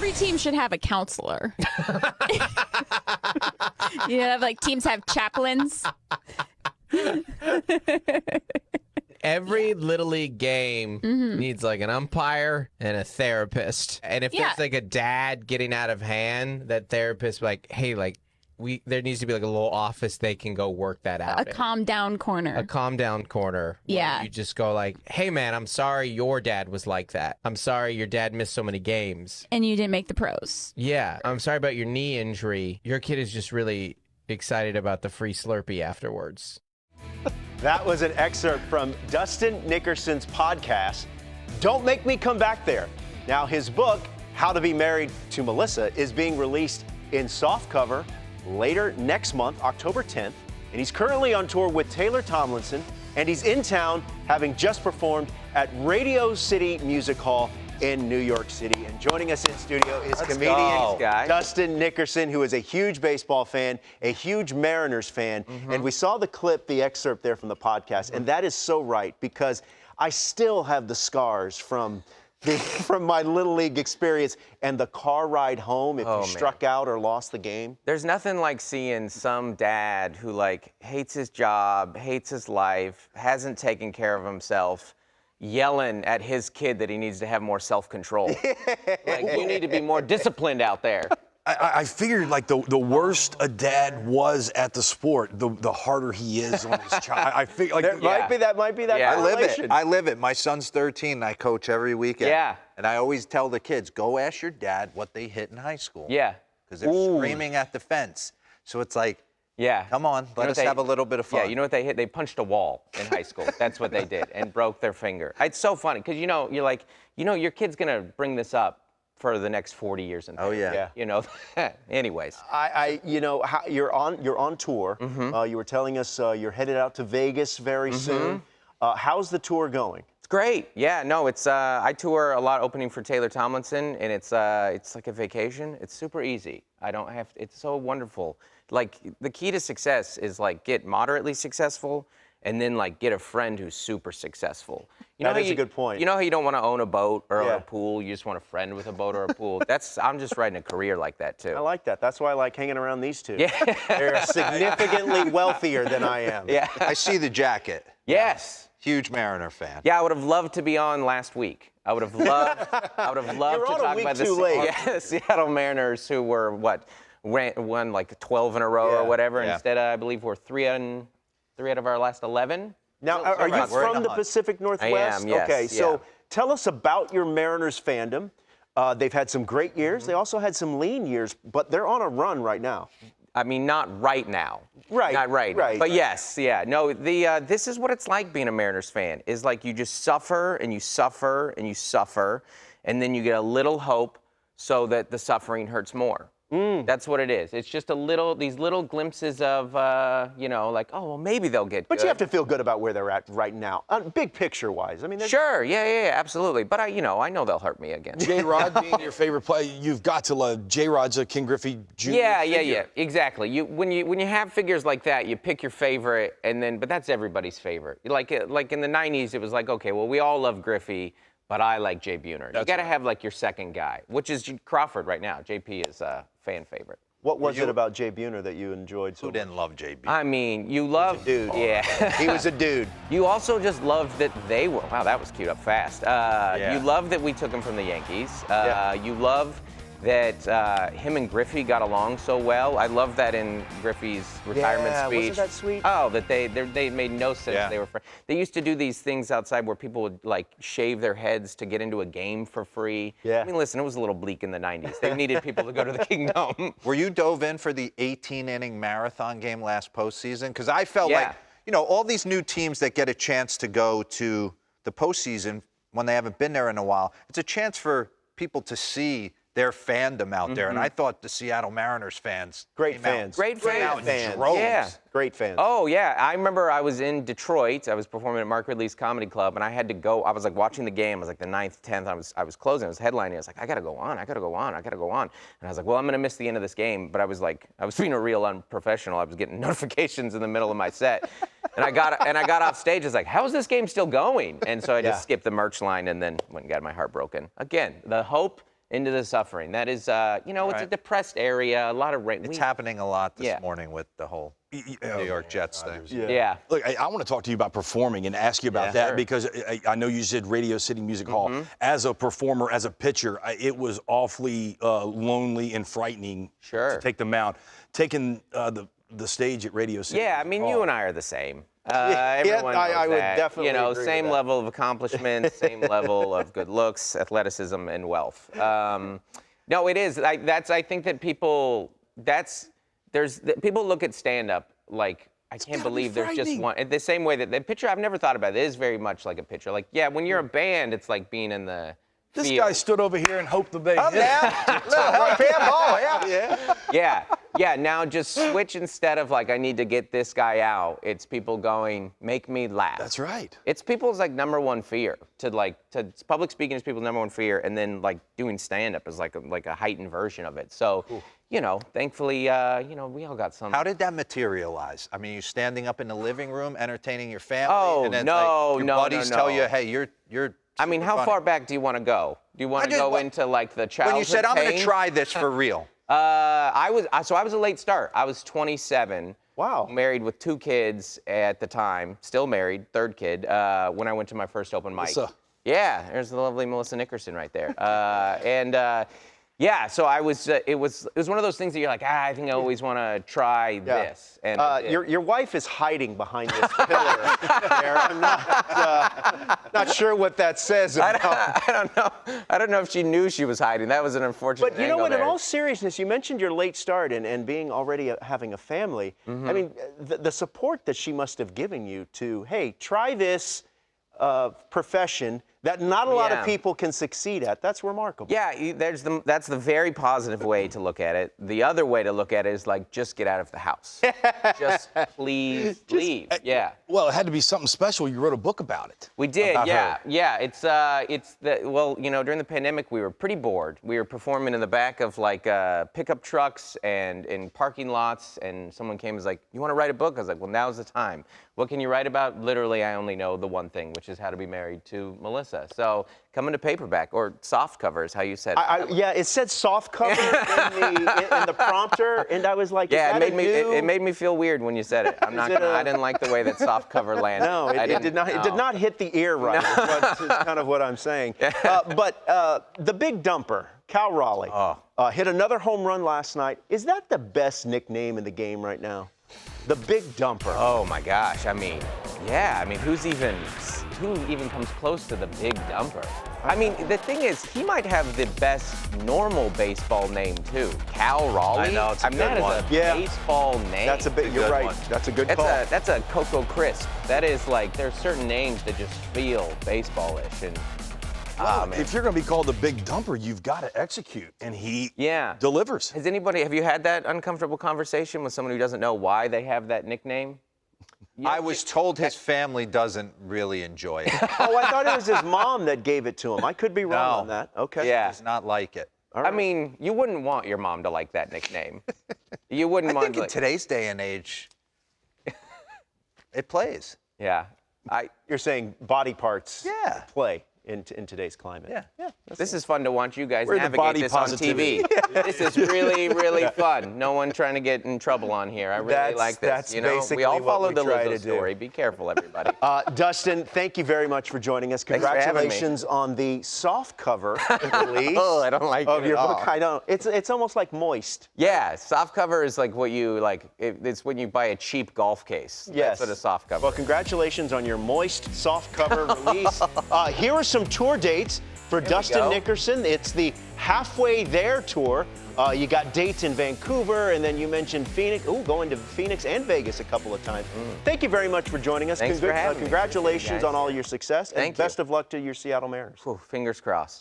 Every team should have a counselor. You know, like teams have chaplains. Every Little League game needs like an umpire and a therapist. And if there's like a dad getting out of hand, that therapist like, hey, like there needs to be like a little office they can go work that out. A calm down corner. A calm down corner. Yeah. You just go like, hey man, I'm sorry your dad was like that. I'm sorry your dad missed so many games. And you didn't make the pros. Yeah. I'm sorry about your knee injury. Your kid is just really excited about the free Slurpee afterwards. That was an excerpt from Dustin Nickerson's podcast, Don't Make Me Come Back There. Now, his book, How to Be Married to Melissa, is being released in softcover later next month, October 10th. And he's currently on tour with Taylor Tomlinson, and he's in town having just performed at Radio City Music Hall in New York City. And joining us in studio is comedian Dustin Nickerson, who is a huge baseball fan, a huge Mariners fan. And we saw the clip, the excerpt there from the podcast, and that is so right, because I still have the scars from my Little League experience and the car ride home if you struck out or lost the game. There's nothing like seeing some dad who like hates his job, hates his life, hasn't taken care of himself, yelling at his kid that he needs to have more self-control. Like, you need to be more disciplined out there. I figured like the worse a dad was at the sport, the harder he is on his child. I figure like that might be that Yeah. correlation. I live it. My son's 13 and I coach every weekend. Yeah. And I always tell the kids, go ask your dad what they hit in high school. Yeah. Because they're screaming at the fence. So it's like, yeah. come on, let us have a little bit of fun. Yeah, you know what they hit? They punched a wall in high school. That's what they did, and broke their finger. It's so funny, because you're like, your kid's going to bring this up for the next 40 years. And you know, anyways. You're on tour. You were telling us you're headed out to Vegas very soon. How's the tour going? It's great. Yeah, no, it's I tour a lot opening for Taylor Tomlinson, and it's like a vacation. It's super easy. I don't have to, it's so wonderful. Like, the key to success is like get moderately successful and then like get a friend who's super successful. That is a good point. You know how you don't want to own a boat or a pool, you just want a friend with a boat or a pool? I'm just writing a career like that too. I like that. That's why I like hanging around these two. Yeah. They're significantly wealthier than I am. Yeah. I see the jacket. Yes. Huge Mariner fan. Yeah, I would have loved to be on last week. I would have loved You're to on talk a week about too late. The Seattle Mariners, who were won like 12 in a row or whatever. Yeah. Instead, I believe we're three out of our last 11. Now, are you from the Pacific Northwest? I am, yes. Okay, so yeah. tell us about your Mariners fandom. They've had some great years. They also had some lean years, but they're on a run right now. I mean, not right now. Right. Not right. Right. But yes, yeah. No, this is what it's like being a Mariners fan, is like you just suffer and you suffer and you suffer, and then you get a little hope so that the suffering hurts more. That's what it is. It's just these little glimpses of, like, oh, well, maybe they'll get But good. you have to feel good about where they're at right now, big picture-wise. I mean, Sure, yeah, absolutely. But I know they'll hurt me again. J-Rod being your favorite player, you've got to love J-Rod's a King Griffey Jr. Yeah, exactly. When you have figures like that, you pick your favorite, but that's everybody's favorite. Like in the 90s, it was like, okay, well, we all love Griffey, but I like Jay Buhner. You got to have like your second guy, which is Crawford right now. JP is a fan favorite. What was it about Jay Buhner that you enjoyed so much? Who didn't love JB? I mean, you love... Dude. Yeah. He was a dude. You also just loved that they were... Wow, that was queued up fast. You love that we took him from the Yankees. You love that him and Griffey got along so well. I love that in Griffey's retirement speech. Wasn't that sweet? Oh, that they made no sense. Yeah. They were they used to do these things outside where people would like shave their heads to get into a game for free. Yeah. I mean, listen, it was a little bleak in the 90s. They needed people to go to the Kingdom. Were you dove in for the 18-inning marathon game last postseason? Because I felt like, all these new teams that get a chance to go to the postseason when they haven't been there in a while, it's a chance for people to see their fandom out there. And I thought the Seattle Mariners fans Great fans. Great fans. fans. droves. Yeah. Great fans. Oh, yeah. I remember I was in Detroit. I was performing at Mark Ridley's Comedy Club, and I had to go. I was like watching the game. I was like the 9th, 10th. I was closing. I was headlining. I was like, I got to go on. And I was like, well, I'm going to miss the end of this game. But I was being a real unprofessional. I was getting notifications in the middle of my set. And I got off stage. I was like, how is this game still going? And so I just skipped the merch line and then went and got my heart broken. Again, the hope into the suffering. That is, it's a depressed area, a lot of rain. It's happening a lot this morning with the whole New York Jets thing. Yeah. Look, I want to talk to you about performing and ask you about that because I know you said Radio City Music Hall. As a performer, as a pitcher, it was awfully lonely and frightening to take the mound. Taking the stage at Radio City. Yeah, I mean, you and I are the same. Everyone knows I would that. definitely agree with same that. level of accomplishment, same level of good looks, athleticism, and wealth. No, it is. I think that people look at stand-up like, I can't believe there's just one. The same way that the pitcher, I've never thought about it, is very much like a pitcher. Like, yeah, when you're a band, it's like being in the This field. guy stood over here and hoped the base hit. Yeah, now just switch instead of like, I need to get this guy out. It's people going, make me laugh. That's right. It's people's like number one fear public speaking is people's number one fear. And then like doing stand up is like a heightened version of it. So, thankfully, we all got some. How did that materialize? I mean, you standing up in the living room, entertaining your family, Oh, and then no, your no, buddies no, tell no. you, hey, you're I mean, how funny. far back do you want to go? Do you want to go into like the childhood When you said, I'm going to pain? try this for real. I was a late start. I was 27. Wow. Married with 2 kids at the time. Still married, 3rd kid. When I went to my first open mic. Melissa. Yeah, there's the lovely Melissa Nickerson right there. So I was. It was one of those things that you're like, I think I always want to try this. And your wife is hiding behind this pillar there. I'm not sure what that says about. I don't know if she knew she was hiding. That was an unfortunate. But you know what? There. In all seriousness, you mentioned your late start and being already having a family. I mean, the support that she must have given you to, hey, try this profession that not a lot of people can succeed at. That's remarkable. Yeah, that's the very positive way to look at it. The other way to look at it is like, just get out of the house. Just please leave. Yeah. Well, it had to be something special. You wrote a book about it. We did, About yeah. her. Yeah, during the pandemic, we were pretty bored. We were performing in the back of like pickup trucks and in parking lots, and someone came and was like, you want to write a book? I was like, well, now's the time. What can you write about? Literally, I only know the one thing, which is how to be married to Melissa. So coming to paperback, or soft cover is how you said it. Yeah, it said soft cover in the prompter, and I was like, Yeah, is that it made me feel weird when you said it. I didn't like the way that soft cover landed. No, it did not. It did not hit the ear right. Is kind of what I'm saying. But the big dumper, Cal Raleigh, hit another home run last night. Is that the best nickname in the game right now? The big dumper. Oh my gosh! I mean, who even comes close to the big dumper? I mean, the thing is, he might have the best normal baseball name too. Cal Raleigh. I know, it's a good that one. is a baseball name. That's a big. You're good right. one. That's a good call. That's a Cocoa Crisp. That is like, there's certain names that just feel baseball-ish, and man. If you're going to be called the big dumper, you've got to execute, and he delivers. Have you had that uncomfortable conversation with someone who doesn't know why they have that nickname? I was told his family doesn't really enjoy it. Oh, I thought it was his mom that gave it to him. I could be wrong on that. Okay. Yeah. Does not like it. All right. I mean, you wouldn't want your mom to like that nickname. You wouldn't I want think in today's day and age, it plays. Yeah. You're saying body parts Yeah. play in today's climate. Yeah. This is fun to watch you guys We're the navigate body this on positivity. TV. This is really, really fun. No one trying to get in trouble on here. I really like this. That's we basically all what follow we the try Lizzo to do. story. Be careful, everybody. Dustin, thank you very much for joining us. Thanks for having me. Congratulations on the soft cover release I don't like of it your at book. all. I don't. It's almost like moist. Yeah, soft cover is like what you like. It's when you buy a cheap golf case. Yes. That's what a soft cover. Well, is. congratulations on your moist soft cover release. Here are some tour dates for Dustin go. Nickerson. It's the Halfway There tour. You got dates in Vancouver, and then you mentioned Phoenix. Ooh, going to Phoenix and Vegas a couple of times. Thank you very much for joining us. Thanks for having me. Congratulations Appreciate it, on all your success, and Thank you. best of luck to your Seattle Mariners. Whew, fingers crossed.